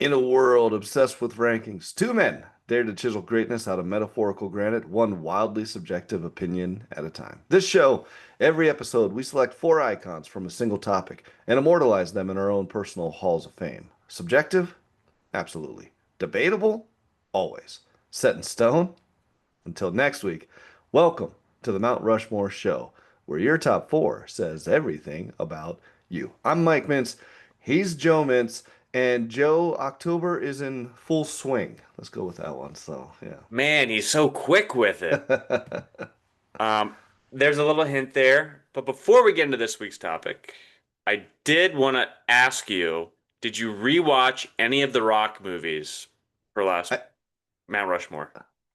In a world obsessed with rankings, two men dare to chisel greatness out of metaphorical granite, one wildly subjective opinion at a time. This show, every episode, we select four icons from a single topic and immortalize them in our own personal halls of fame. Subjective? Absolutely. Debatable? Always. Set in stone? Until next week, welcome to the Mount Rushmore show, where your top four says everything about you. I'm Mike Mintz. He's Joe Mintz. And Joe, October is in full swing. Let's go with that one. So, yeah. Man, he's so quick with it. Um, there's a little hint there. But before we get into this week's topic, I did want to ask you, did you rewatch any of the Rock movies for last I, Mount Rushmore?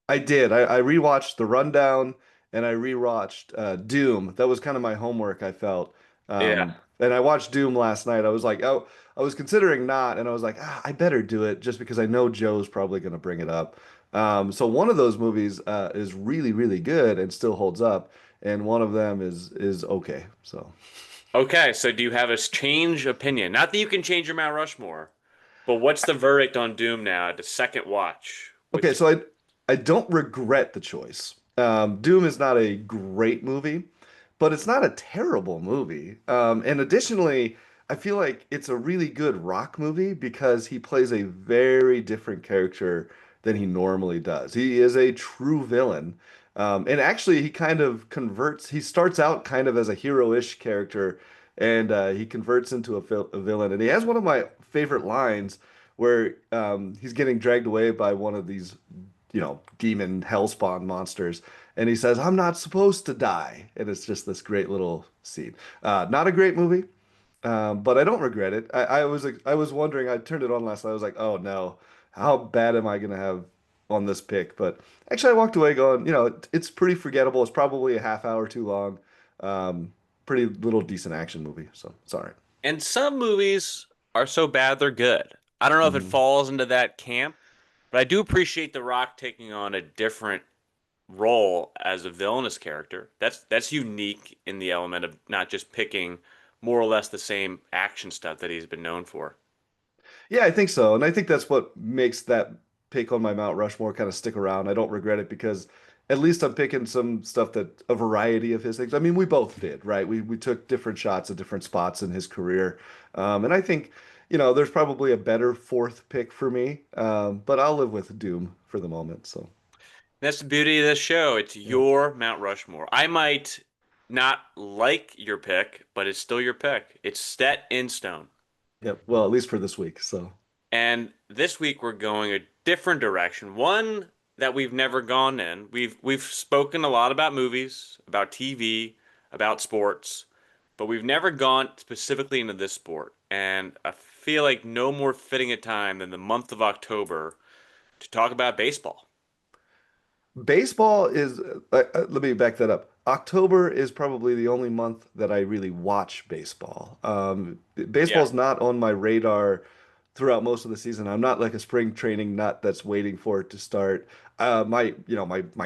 I did. I rewatched The Rundown and I rewatched Doom. That was kind of my homework, I felt. Yeah. And I watched Doom last night. I was like, oh, I was considering not, and I was like, I better do it just because I know Joe's probably going to bring it up. So one of those movies is really, really good and still holds up, and one of them is okay. So Okay, so do you have a change opinion? Not that you can change your Mount Rushmore, but what's the verdict on Doom now at the second watch with okay, you? so I don't regret the choice. Doom is not a great movie, but it's not a terrible movie. And additionally, I feel like it's a really good rock movie because he plays a very different character than he normally does. He is a true villain. And actually, he kind of converts, he starts out kind of as a hero-ish character and he converts into a villain. And he has one of my favorite lines where he's getting dragged away by one of these, demon hellspawn monsters. And he says, I'm not supposed to die. And it's just this great little scene. Not a great movie, but I don't regret it. I was wondering, I turned it on last night. I was like, oh no, how bad am I going to have on this pick? But actually, I walked away going, it's pretty forgettable. It's probably a half hour too long. Um, Pretty little decent action movie. So it's all right. And some movies are so bad they're good. I don't know if it Mhm. falls into that camp, but I do appreciate The Rock taking on a different role as a villainous character. That's unique in the element of not just picking more or less the same action stuff that he's been known for. Yeah, I think so. And I think that's what makes that pick on my Mount Rushmore kind of stick around. I don't regret it because at least I'm picking some stuff that a variety of his things. I mean, we both did, right? We took different shots at different spots in his career. And I think, there's probably a better fourth pick for me. But I'll live with Doom for the moment. So, That's the beauty of this show. It's yeah. your Mount Rushmore. I might not like your pick, but it's still your pick. It's set in stone. Yep. Well, at least for this week. So, And this week we're going a different direction, one that we've never gone in. We've spoken a lot about movies, about TV, about sports, but we've never gone specifically into this sport. And I feel like no more fitting a time than the month of October to talk about baseball. baseball is, let me back that up. October is probably the only month that I really watch baseball. Yeah. Baseball's not on my radar throughout most of the season. I'm not like a spring training nut that's waiting for it to start. My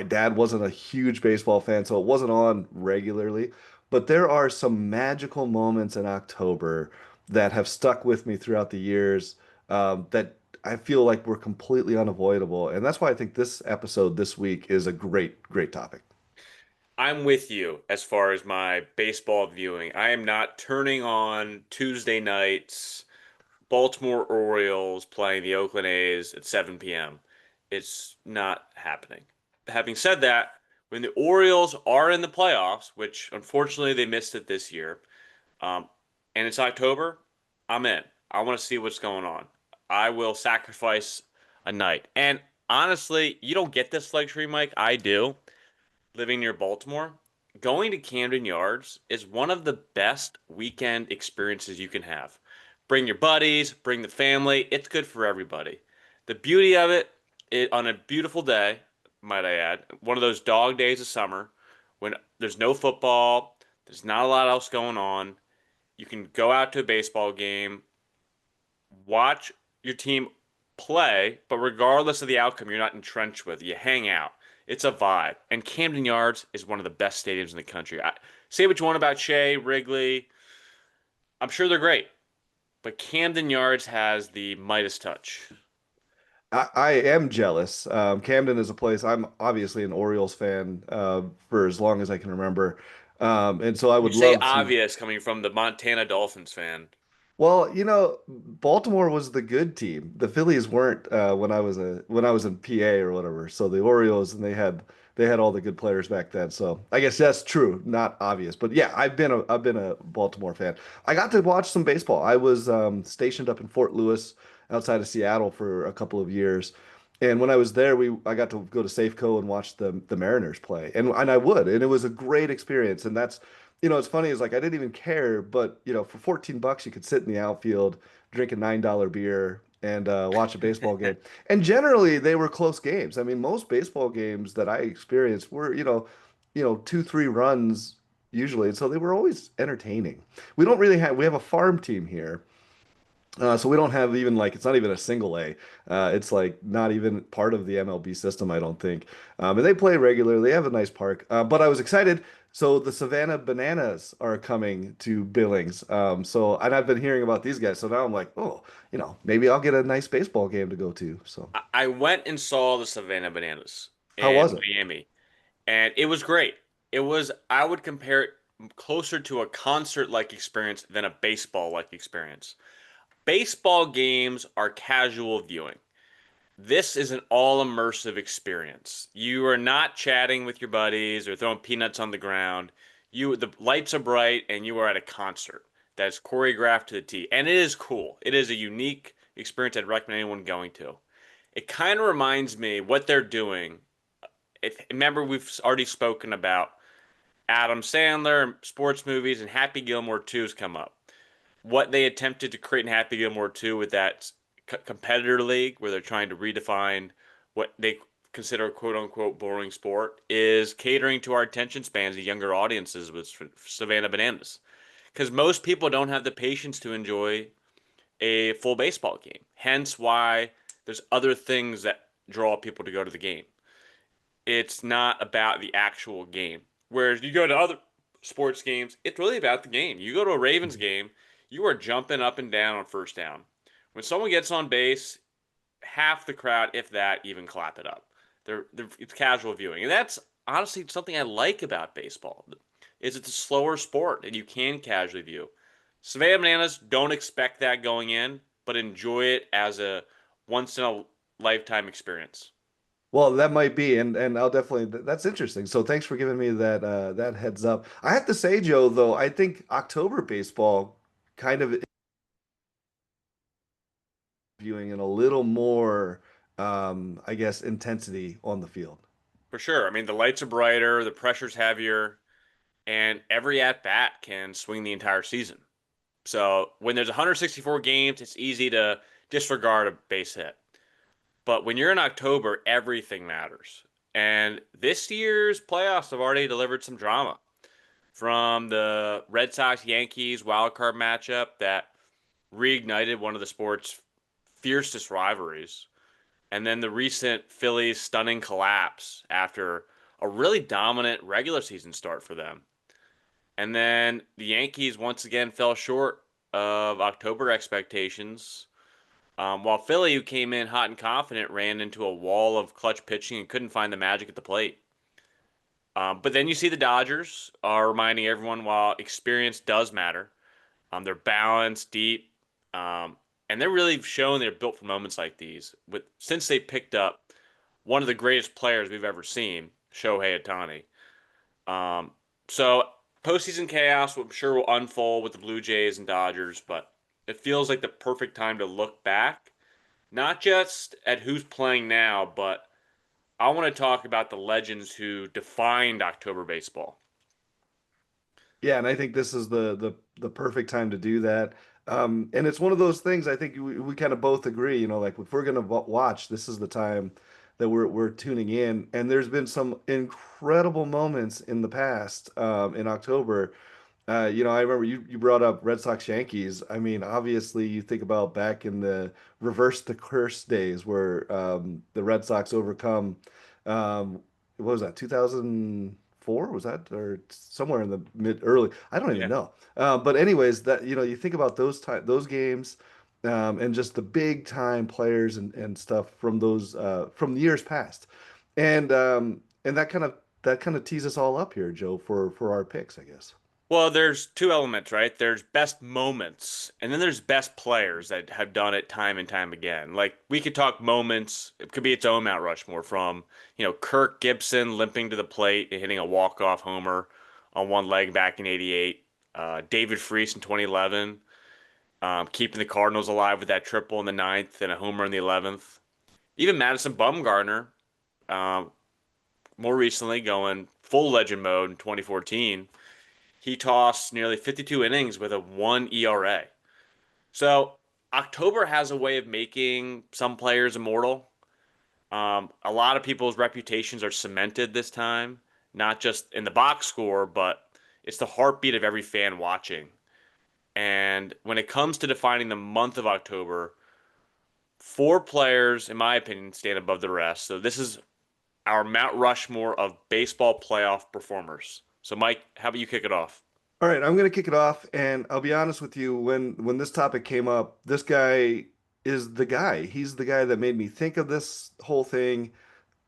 dad wasn't a huge baseball fan, so it wasn't on regularly. But there are some magical moments in October that have stuck with me throughout the years, that I feel like were completely unavoidable. And that's why I think this episode this week is a great, great topic. I'm with you as far as my baseball viewing. I am not turning on Tuesday nights, Baltimore Orioles playing the Oakland A's at 7 p.m. It's not happening. Having said that, when the Orioles are in the playoffs, which unfortunately they missed it this year, um, and it's October, I'm in. I want to see what's going on. I will sacrifice a night. And honestly, you don't get this luxury, Mike. I do living near Baltimore, going to Camden Yards is one of the best weekend experiences you can have. Bring your buddies, bring the family. It's good for everybody. The beauty of it on a beautiful day, might I add, one of those dog days of summer when there's no football, there's not a lot else going on. You can go out to a baseball game, watch your team play, but regardless of the outcome, you're not entrenched with. You hang out. It's a vibe. And Camden Yards is one of the best stadiums in the country. Say what you want about Shea, Wrigley. I'm sure they're great. but Camden Yards has the Midas touch. I am jealous. Camden is a place I'm obviously an Orioles fan for as long as I can remember, and so I You would say love to. obvious coming from the Montana Dolphins fan. Well, Baltimore was the good team. The Phillies weren't when I was in PA or whatever. So the Orioles and they had all the good players back then. So I guess that's true, not obvious. But yeah, I've been a Baltimore fan. I got to watch some baseball. I was stationed up in Fort Lewis outside of Seattle for a couple of years. And when I was there, I got to go to Safeco and watch the Mariners play. And I would, and it was a great experience. And that's it's funny is like I didn't even care, but for $14 you could sit in the outfield, drink a $9 beer and watch a baseball game. And generally they were close games. I mean, most baseball games that I experienced were, 2, 3 runs usually. And so they were always entertaining. We have a farm team here. So we don't have even like it's not even a single A. It's like not even part of the MLB system, I don't think. And they play regularly. They have a nice park. But I was excited. So the Savannah Bananas are coming to Billings. And I've been hearing about these guys. So now I'm like, oh, maybe I'll get a nice baseball game to go to. So I went and saw the Savannah Bananas how was in it? Miami, and it was great. I would compare it closer to a concert-like experience than a baseball-like experience. Baseball games are casual viewing. This is an all immersive experience. You are not chatting with your buddies or throwing peanuts on the ground. The lights are bright and you are at a concert that's choreographed to the T. And it is cool. It is a unique experience I'd recommend anyone going to. It kind of reminds me what they're doing. Remember, we've already spoken about Adam Sandler, sports movies, and Happy Gilmore 2 has come up. What they attempted to create in Happy Gilmore 2 with that competitor league where they're trying to redefine what they consider a quote unquote boring sport is catering to our attention spans, the younger audiences with Savannah Bananas. Because most people don't have the patience to enjoy a full baseball game. Hence why there's other things that draw people to go to the game. It's not about the actual game. Whereas you go to other sports games, it's really about the game. You go to a Ravens game, you are jumping up and down on first down. When someone gets on base, half the crowd, if that, even clap it up. It's casual viewing, and that's honestly something I like about baseball. Is it's a slower sport and you can casually view. Savannah Bananas don't expect that going in, but enjoy it as a once in a lifetime experience. Well, that might be, and I'll definitely. That's interesting. So thanks for giving me that heads up. I have to say, Joe, though, I think October baseball kind of viewing and a little more, I guess, intensity on the field. For sure. I mean, the lights are brighter, the pressure's heavier, and every at bat can swing the entire season. So when there's 164 games, it's easy to disregard a base hit. But when you're in October, everything matters. And this year's playoffs have already delivered some drama from the Red Sox Yankees wild card matchup that reignited one of the sport's fiercest rivalries. And then the recent Phillies stunning collapse after a really dominant regular season start for them. And then the Yankees once again fell short of October expectations. While Philly, who came in hot and confident, ran into a wall of clutch pitching and couldn't find the magic at the plate. But then you see the Dodgers are reminding everyone while experience does matter. They're balanced, deep, and they're really showing they're built for moments like these. Since they picked up one of the greatest players we've ever seen, Shohei Ohtani. Um, so postseason chaos, I'm sure, will unfold with the Blue Jays and Dodgers, but it feels like the perfect time to look back, not just at who's playing now, but I want to talk about the legends who defined October baseball. Yeah, and I think this is the perfect time to do that. And it's one of those things I think we kind of both agree, like if we're gonna watch, this is the time that we're tuning in. And there's been some incredible moments in the past, in October. I remember you brought up Red Sox Yankees. I mean, obviously you think about back in the reverse the curse days where the Red Sox overcome what was that, 2004? 94, was that, or somewhere in the mid early? I don't even Yeah. know. But anyways, that you think about those games, and just the big time players and stuff from those from the years past, and that kind of tees us all up here, Joe, for our picks, I guess. Well, there's two elements, right? There's best moments, and then there's best players that have done it time and time again. Like we could talk moments, it could be its own Mount Rushmore from, Kirk Gibson limping to the plate and hitting a walk-off homer on one leg back in '88. David Freese in 2011, keeping the Cardinals alive with that triple in the ninth and a homer in the 11th. Even Madison Bumgarner, um, more recently going full legend mode in 2014. He tossed nearly 52 innings with a 1 ERA. So October has a way of making some players immortal. A lot of people's reputations are cemented this time, not just in the box score, but it's the heartbeat of every fan watching. And when it comes to defining the month of October, four players, in my opinion, stand above the rest. So this is our Mount Rushmore of baseball playoff performers. So, Mike, how about you kick it off? All right, I'm going to kick it off, and I'll be honest with you. When this topic came up, this guy is the guy. He's the guy that made me think of this whole thing.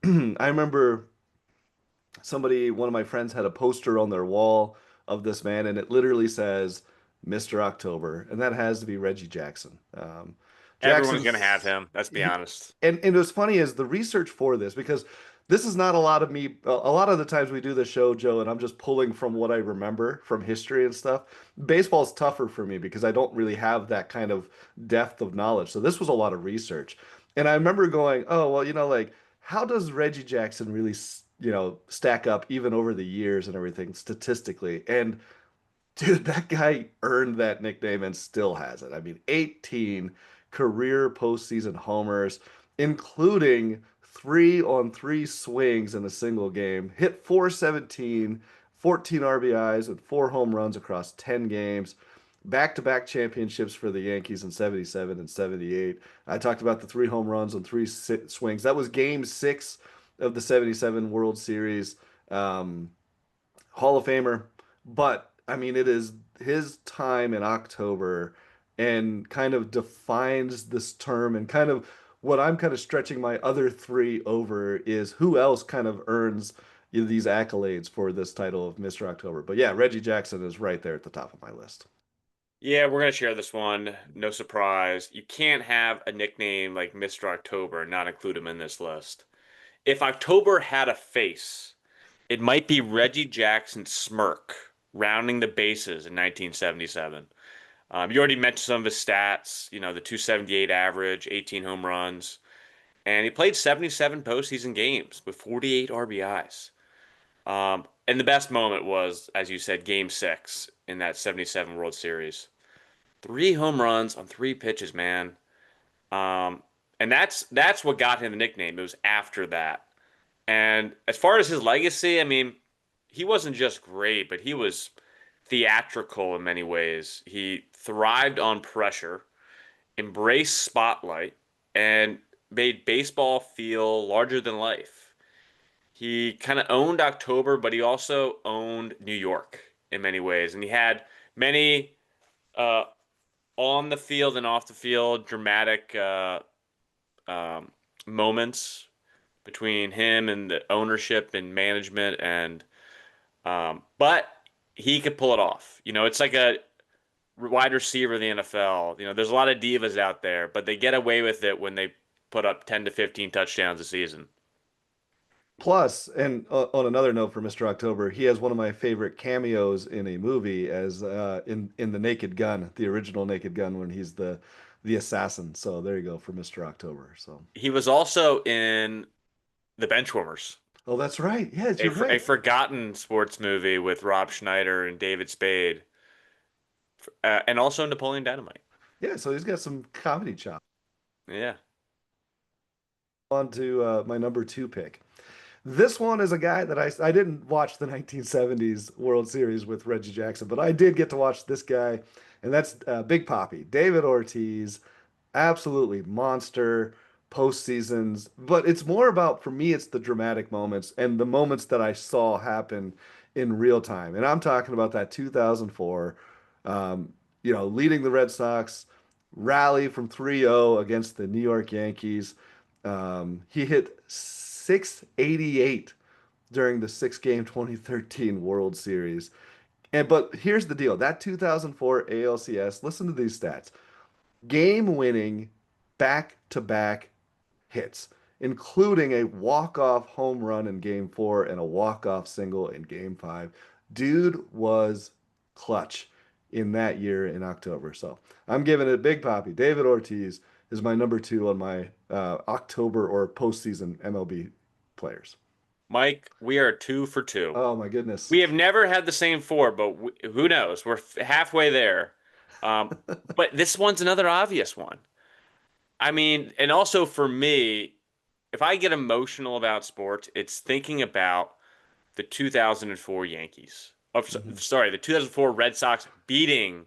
I remember one of my friends had a poster on their wall of this man, and it literally says Mr. October, and that has to be Reggie Jackson. Everyone's going to have Jackson's him. Let's be he, honest. and what's funny is the research for this, because this is not a lot of me. A lot of the times we do the show, Joe, and I'm just pulling from what I remember from history and stuff. Baseball's tougher for me because I don't really have that kind of depth of knowledge. So this was a lot of research, and I remember going, oh well, like how does Reggie Jackson really, stack up even over the years and everything statistically? And dude, that guy earned that nickname and still has it. I mean, 18 career postseason homers, including 3-on-3 swings in a single game, hit 417, 14 RBIs, and 4 home runs across 10 games. Back-to-back championships for the Yankees in 77 and 78. I talked about the 3 home runs on swings. That was game 6 of the 77 World Series. Um, Hall of Famer. But I mean, it is his time in October and kind of defines this term, and kind of what I'm kind of stretching my other three over is who else kind of earns these accolades for this title of Mr. October. But yeah, Reggie Jackson is right there at the top of my list. Yeah, we're going to share this one. No surprise. You can't have a nickname like Mr. October and not include him in this list. If October had a face, it might be Reggie Jackson's smirk rounding the bases in 1977. You already mentioned some of his stats, the 278 average, 18 home runs, and he played 77 postseason games with 48 RBIs. And the best moment was, as you said, game 6 in that 77 World Series. 3 home runs on 3 pitches, man. Um, and that's what got him the nickname. It was after that. And as far as his legacy, I mean, he wasn't just great, but he was theatrical in many ways. He thrived on pressure, embraced spotlight, and made baseball feel larger than life. He kind of owned October, but he also owned New York in many ways. And he had many uh, on the field and off the field dramatic um, moments between him and the ownership and management, and but he could pull it off. It's like a wide receiver in the NFL. There's a lot of divas out there, but they get away with it when they put up 10 to 15 touchdowns a season. Plus, and on another note for Mr. October, he has one of my favorite cameos in a movie as in the Naked Gun, the original Naked Gun, when he's the assassin. So there you go for Mr. October. So, He was also in The Benchwarmers, oh, that's right. Yes, a, you're a right. forgotten sports movie with Rob Schneider and David Spade, and also Napoleon Dynamite. Yeah, so he's got some comedy chops. Yeah. On to my number two pick. This one is a guy that I didn't watch the 1970s World Series with Reggie Jackson, but I did get to watch this guy, and that's Big Papi, David Ortiz, absolutely monster postseasons, but it's more about, for me, it's the dramatic moments and the moments that I saw happen in real time. And I'm talking about that 2004, um, leading the Red Sox rally from 3-0 against the New York Yankees. He hit 688 during the six-game 2013 World Series. But here's the deal. That 2004 ALCS, listen to these stats. Game-winning back-to-back hits, including a walk-off home run in game four and a walk-off single in game five. Dude was clutch in that year in October. So I'm giving it Big Poppy. David Ortiz is my number two on my October or postseason MLB players. Mike, we are 2 for 2. Oh my goodness. We have never had the same four, but who knows? We're halfway there. Um, but this one's another obvious one. I mean, and also for me, if I get emotional about sports, it's thinking about the 2004 Yankees. Oh, Mhm. sorry, the 2004 Red Sox beating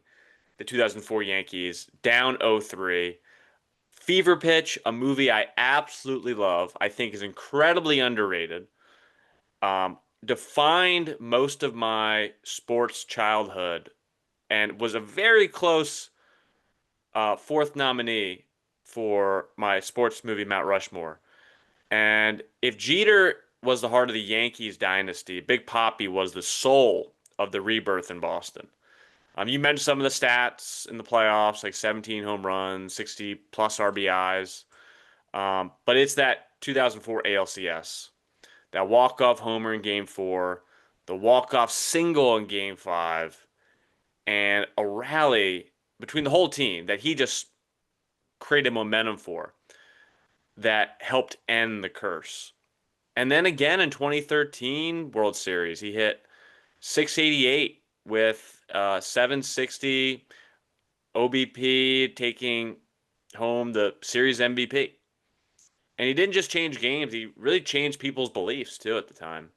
the 2004 Yankees down 0-3. Fever Pitch, a movie I absolutely love, I think is incredibly underrated. Defined most of my sports childhood and was a very close fourth nominee for my sports movie Mount Rushmore. And if Jeter was the heart of the Yankees dynasty, Big Papi was the soul of the rebirth in Boston. You mentioned some of the stats in the playoffs, like 17 home runs, 60 plus RBIs. But it's that 2004 ALCS, that walk-off homer in game four, the walk-off single in game five, and a rally between the whole team that he just created momentum for that helped end the curse. And then again in 2013 World Series, he hit 688 with 760 OBP, taking home the series MVP. And he didn't just change games, he really changed people's beliefs too at the time.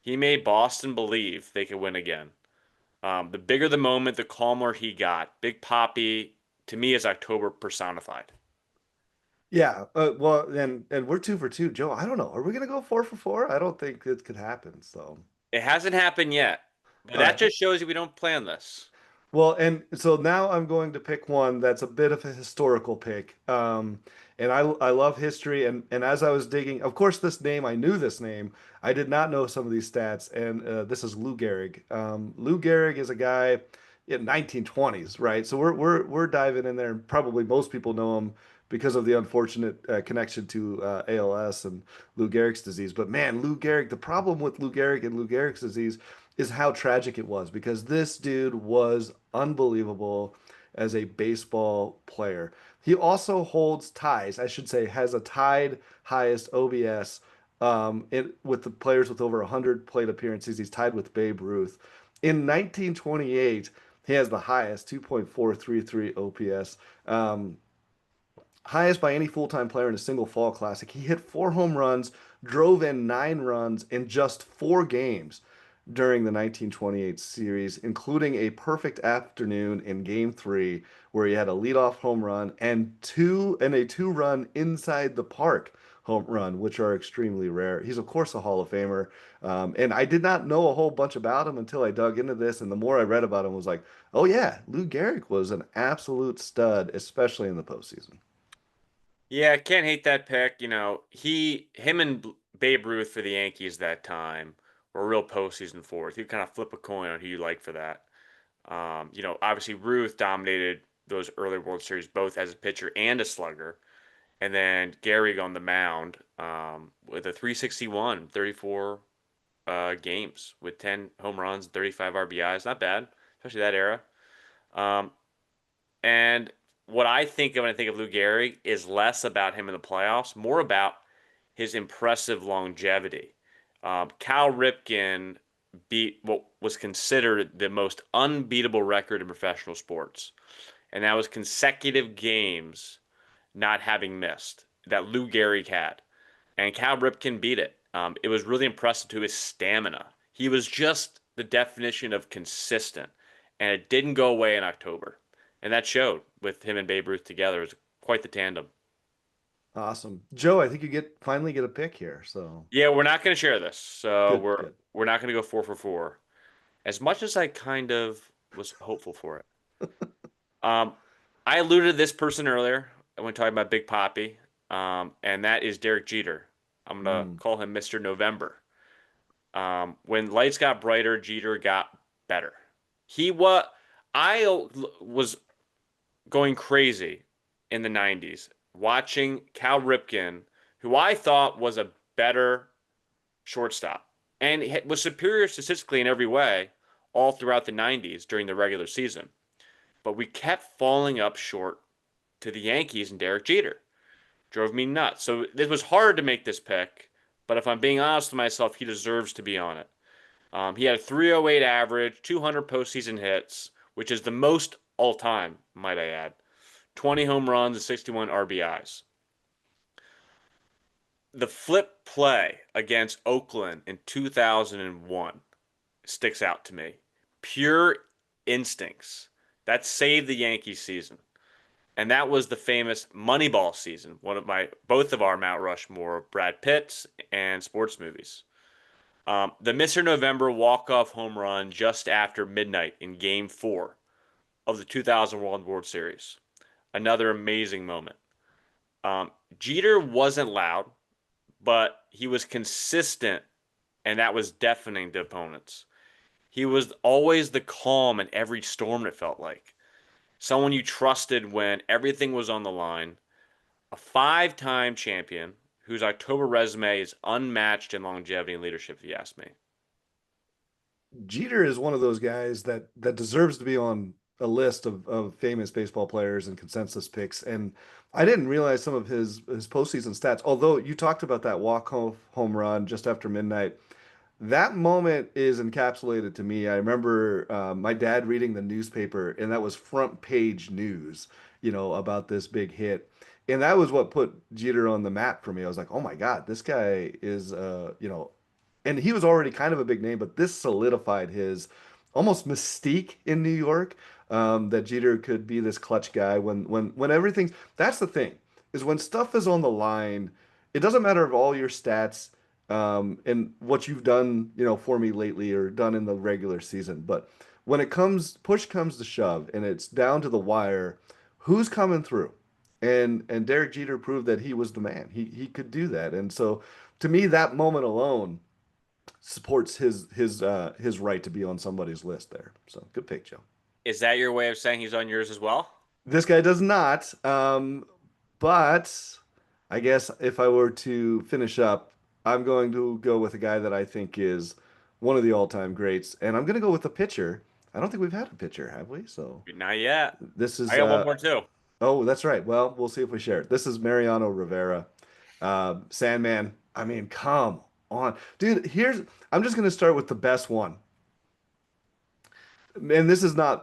He made Boston believe they could win again. The bigger the moment, the calmer he got. Big Poppy, to me, is October personified. Yeah, well, and we're two for two, Joe. I don't know. Are we gonna go 4 for 4? I don't think it could happen. So, It hasn't happened yet, but all that right. just shows you we don't plan this. Well, and so now I'm going to pick one that's a bit of a historical pick. And I love history, and as I was digging, of course, this name I knew this name. I did not know some of these stats, and this is Lou Gehrig. Lou Gehrig is a guy in 1920s, right? So we're diving in there, and probably most people know him because of the unfortunate connection to ALS and Lou Gehrig's disease. But man, Lou Gehrig, the problem with Lou Gehrig and Lou Gehrig's disease is how tragic it was because this dude was unbelievable as a baseball player. He also holds ties, I should say, has a tied highest OBS with the players with over 100 plate appearances. He's tied with Babe Ruth. In 1928, he has the highest 2.433 OPS. Highest by any full-time player in a single fall classic. He hit 4 home runs, drove in 9 runs in just 4 games during the 1928 series, including a perfect afternoon in Game 3, where he had a leadoff home run and a 2-run inside the park home run, which are extremely rare. He's of course a Hall of Famer, and I did not know a whole bunch about him until I dug into this. And the more I read about him, was like, oh yeah, Lou Gehrig was an absolute stud, especially in the postseason. Yeah, can't hate that pick. Him and Babe Ruth for the Yankees that time were real postseason forwards. You kind of flip a coin on who you like for that. Obviously Ruth dominated those early World Series both as a pitcher and a slugger. And then Gehrig on the mound with a 361, 34 games with 10 home runs, 35 RBIs. Not bad, especially that era. Um, and what I think of when I think of Lou Gehrig is less about him in the playoffs, more about his impressive longevity. Cal Ripken beat what was considered the most unbeatable record in professional sports, and that was consecutive games not having missed that Lou Gehrig had, and Cal Ripken beat it. It was really impressive to his stamina. He was just the definition of consistent, and it didn't go away in October, and that showed with him and Babe Ruth together. It was quite the tandem. Awesome. Joe, I think you get finally get a pick here. So Yeah, we're not going to share this. So good, we're good. we're not going to go four for four. As much as I kind of was hopeful for it. Um, I alluded to this person earlier when talking about Big Poppy, and that is Derek Jeter. I'm gonna Mm. call him Mr. November. When lights got brighter, Jeter got better. He was going crazy in the 90s watching Cal Ripken, who I thought was a better shortstop and was superior statistically in every way all throughout the 90s during the regular season. But we kept falling up short to the Yankees and Derek Jeter. Drove me nuts. So it was hard to make this pick, but if I'm being honest with myself, he deserves to be on it. He had a 308 average, 200 postseason hits, which is the most all time, might I add. 20 home runs and 61 RBIs. The flip play against Oakland in 2001 sticks out to me. Pure instincts. That saved the Yankees season. And that was the famous Moneyball season, one of my both of our Mount Rushmore, Brad Pitt's and sports movies. The Mr. November walk-off home run just after midnight in Game 4 of the 2001 World Series. Another amazing moment. Jeter wasn't loud, but he was consistent, and that was deafening to opponents. He was always the calm in every storm, it felt like. Someone you trusted when everything was on the line. A five-time champion whose October resume is unmatched in longevity and leadership, if you ask me. Jeter is one of those guys that deserves to be on a list of famous baseball players and consensus picks. And I didn't realize some of his postseason stats. Although you talked about that walk home run just after midnight, that moment is encapsulated to me. I remember my dad reading the newspaper, and that was front page news, about this big hit. And that was what put Jeter on the map for me. I was like, oh my God, this guy is, and he was already kind of a big name, but this solidified his almost mystique in New York. That Jeter could be this clutch guy when everything. That's the thing is when stuff is on the line. It doesn't matter if all your stats and what you've done, for me lately or done in the regular season. But when push comes to shove, and it's down to the wire, who's coming through? And Derek Jeter proved that he was the man. He could do that. And so, to me, that moment alone supports his right to be on somebody's list there. So good pick, Joe. Is that your way of saying he's on yours as well? This guy does not. But I guess if I were to finish up, I'm going to go with a guy that I think is one of the all-time greats, and I'm going to go with a pitcher. I don't think we've had a pitcher, have we? So Not yet. this I is got one more too. oh, that's right. Well, we'll see if we share it. This is Mariano Rivera, Sandman. I mean, come on, dude. I'm just going to start with the best one. And this is no,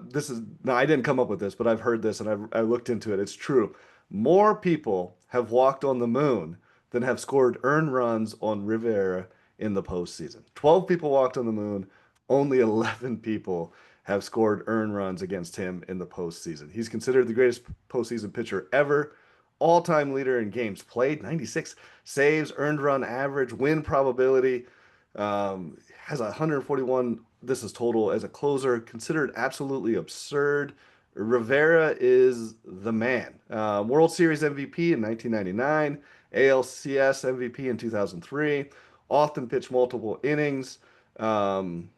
I didn't come up with this, but I've heard this and I looked into it. It's true. More people have walked on the moon than have scored earned runs on Rivera in the postseason. 12 people walked on the moon, only 11 people have scored earned runs against him in the postseason. He's considered the greatest postseason pitcher ever, all-time leader in games played, 96 saves, earned run average, win probability. Has 141. This is total as a closer, considered absolutely absurd. Rivera is the man. World Series MVP in 1999, ALCS MVP in 2003. Often pitched multiple innings. Um,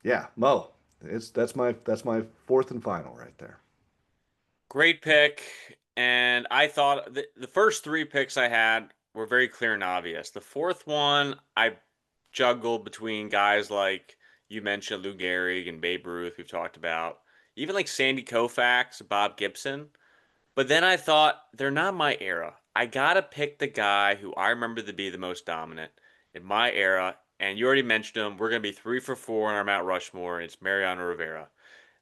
yeah, Mo. That's my fourth and final right there. Great pick. And I thought the first three picks I had were very clear and obvious. The fourth one, I juggled between guys like you mentioned Lou Gehrig and Babe Ruth, we've talked about, even like Sandy Koufax, Bob Gibson. But then I thought, they're not my era. I gotta pick the guy who I remember to be the most dominant in my era. And you already mentioned him. We're gonna be three for four on our Mount Rushmore, and it's Mariano Rivera.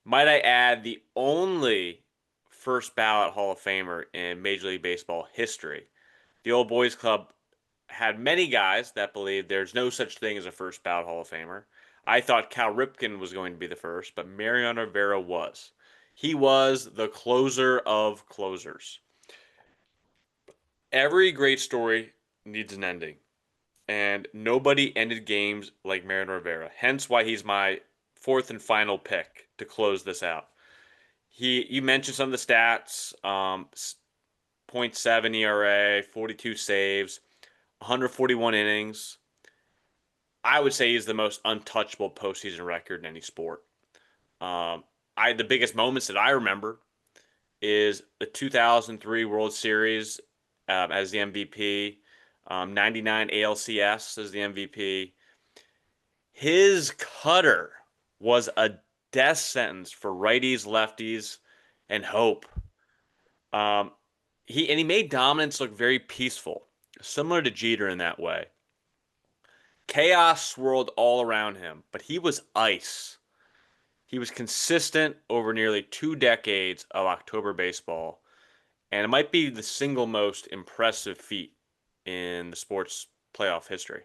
Might I add, the only first ballot Hall of Famer in Major League Baseball history. The old boys club had many guys that believed there's no such thing as a first ballot Hall of Famer. I thought Cal Ripken was going to be the first, but Mariano Rivera was. He was the closer of closers. Every great story needs an ending, and nobody ended games like Mariano Rivera. Hence why he's my fourth and final pick to close this out. You mentioned some of the stats, point 0.7 ERA, 42 saves, 141 innings. I would say he's the most untouchable postseason record in any sport. Um, the biggest moments that I remember is the 2003 World Series as the MVP, 99 ALCS as the MVP. His cutter was a death sentence for righties, lefties, and hope. Um, he made dominance look very peaceful, similar to Jeter in that way. Chaos swirled all around him, but he was ice. He was consistent over nearly 2 decades of October baseball, and it might be the single most impressive feat in the sports playoff history.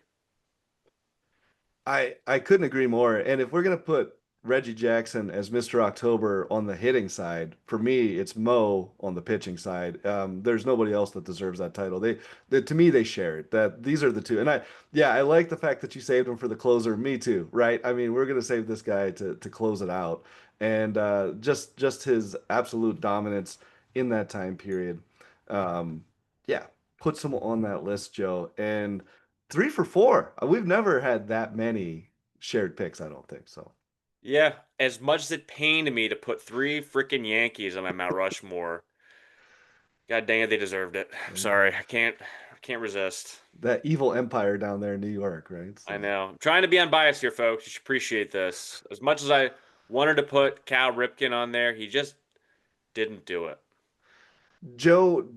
I couldn't agree more. And if we're gonna put Reggie Jackson as Mr. October on the hitting side, for me, it's Mo on the pitching side. There's nobody else that deserves that title. To me, they share it. That these are the two. And yeah, I like the fact that you saved him for the closer. Me too, right? I mean, we're gonna save this guy to close it out, and just his absolute dominance in that time period. Um, yeah, puts him on that list, Joe. And 3 for 4. We've never had that many shared picks, I don't think so. Yeah, as much as it pained me to put three freaking Yankees on my Mount Rushmore, God dang it, they deserved it. I'm Yeah. sorry, I can't resist. That evil empire down there in New York, right? I So, know. I'm trying to be unbiased here, folks. You should appreciate this. As much as I wanted to put Cal Ripken on there, he just didn't do it. Joe,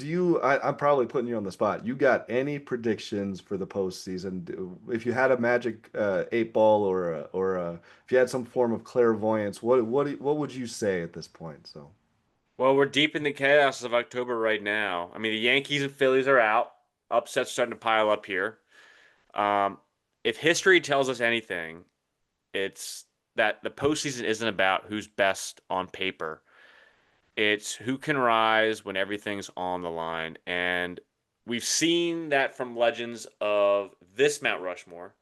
I'm probably putting you on the spot. You got any predictions for the postseason? If you had a magic 8 ball if you had some form of clairvoyance, what would you say at this point? So, Well, we're deep in the chaos of October right now. I mean, the Yankees and Phillies are out. Upsets starting to pile up here. Um, if history tells us anything, it's that the postseason isn't about who's best on paper. It's who can rise when everything's on the line. And we've seen that from legends of this Mount Rushmore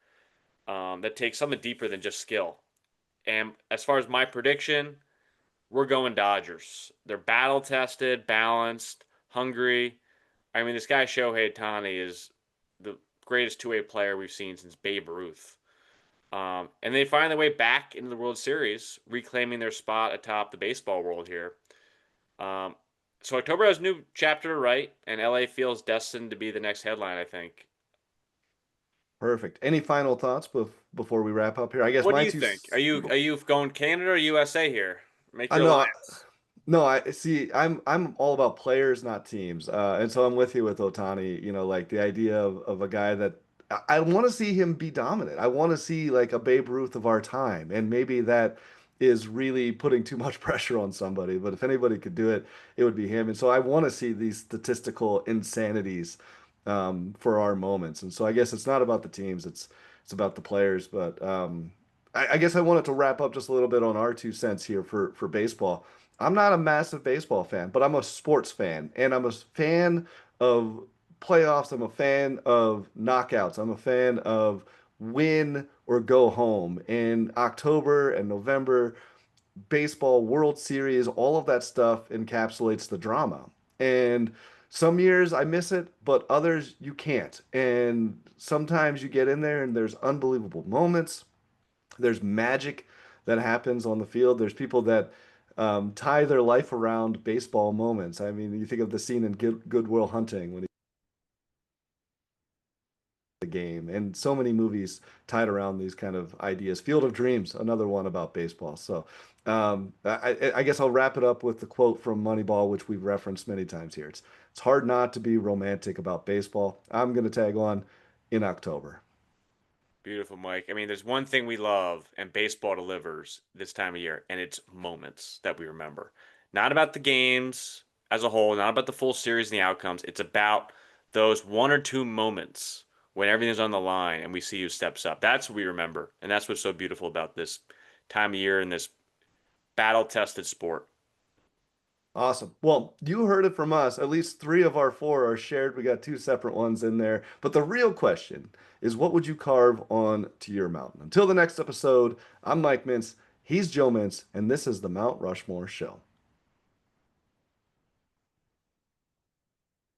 that takes something deeper than just skill. And as far as my prediction, we're going Dodgers. They're battle tested, balanced, hungry. I mean, this guy Shohei Ohtani is the greatest two-way player we've seen since Babe Ruth. And they find their way back into the World Series, reclaiming their spot atop the baseball world here. Um, so October has a new chapter to write, and LA feels destined to be the next headline, I think. perfect. Any final thoughts before we wrap up here? I guess What do my you two. think? Are you going Canada or USA here? Make I your know. alliance. No, I see. I'm all about players, not teams. And so I'm with you with Otani. Like the idea of a guy that I want to see him be dominant. I want to see like a Babe Ruth of our time, and maybe that is really putting too much pressure on somebody. But if anybody could do it, it would be him. And so I want to see these statistical insanities for our moments. And so I guess it's not about the teams. It's about the players. But I guess I wanted to wrap up just a little bit on our 2 cents here for baseball. I'm not a massive baseball fan, but I'm a sports fan, and I'm a fan of playoffs. I'm a fan of knockouts. I'm a fan of win or go home. In October and November, baseball, World Series, all of that stuff encapsulates the drama. And some years I miss it, but others you can't. And sometimes you get in there and there's unbelievable moments. There's magic that happens on the field. There's people that tie their life around baseball moments. I mean, you think of the scene in Good Will Hunting when he the game, and so many movies tied around these kind of ideas. Field of Dreams, another one about baseball. So I guess I'll wrap it up with the quote from Moneyball, which we've referenced many times here. It's hard not to be romantic about baseball. I'm going to tag on in October. Beautiful, Mike. I mean, there's one thing we love, and baseball delivers this time of year, and it's moments that we remember. Not about the games as a whole, not about the full series and the outcomes. It's about those one or two moments when everything's on the line and we see who steps up. That's what we remember, and that's what's so beautiful about this time of year and this battle-tested sport. Awesome. Well, you heard it from us. At least three of our four are shared. We got two separate ones in there. But the real question is, what would you carve on to your mountain? Until the next episode, I'm Mike Mintz. He's Joe Mintz, and this is the Mount Rushmore Show.